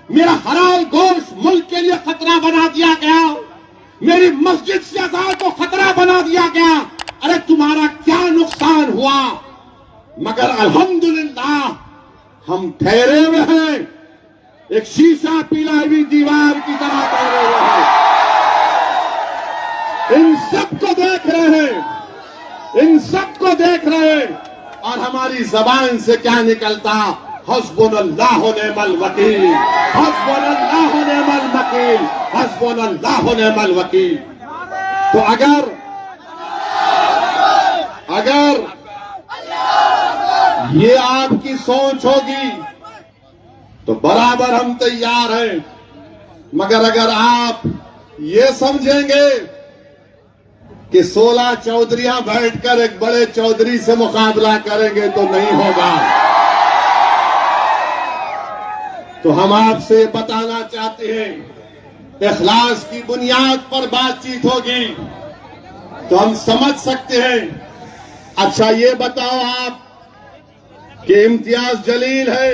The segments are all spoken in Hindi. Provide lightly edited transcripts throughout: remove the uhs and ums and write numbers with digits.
मेरा हलाल गोश्त मुल्क के लिए खतरा बना दिया गया, मेरी मस्जिद से अज़ान को खतरा बना दिया गया। अरे तुम्हारा क्या नुकसान हुआ? मगर अल्हम्दुलिल्लाह हम ठहरे हुए हैं, एक शीशा पिलाई हुई दीवार की तरह ठहरे हुए हैं। इन सबको देख रहे हैं, इन सबको देख रहे हैं, और हमारी जबान से क्या निकलता? हस्बुनल्लाह व निअमल वकील, हस्बुनल्लाह व निअमल वकील, हस्बुनल्लाह व निअमल वकील। तो अगर ये आपकी सोच होगी तो बराबर हम तैयार हैं, मगर अगर आप ये समझेंगे कि 16 चौधरियां बैठकर एक बड़े चौधरी से मुकाबला करेंगे तो नहीं होगा। तो हम आपसे बताना चाहते हैं, इखलास की बुनियाद पर बातचीत होगी तो हम समझ सकते हैं। अच्छा ये बताओ आप कि इम्तियाज जलील है,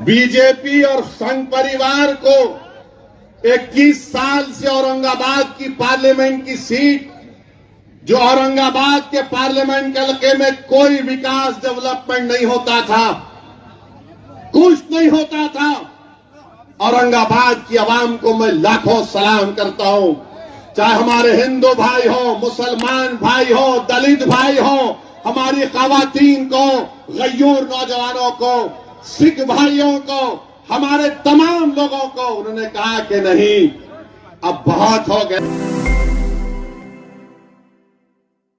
बीजेपी और संघ परिवार को 21 साल से औरंगाबाद की पार्लियामेंट की सीट, जो औरंगाबाद के पार्लियामेंट हल्के में कोई विकास डेवलपमेंट नहीं होता था, कुछ नहीं होता था। औरंगाबाद की आवाम को मैं लाखों सलाम करता हूं, चाहे हमारे हिंदू भाई हो, मुसलमान भाई हो, दलित भाई हो, हमारी खवातीन को, गयूर नौजवानों को, सिख भाइयों को, हमारे तमाम लोगों को उन्होंने कहा कि नहीं अब बहुत हो गया।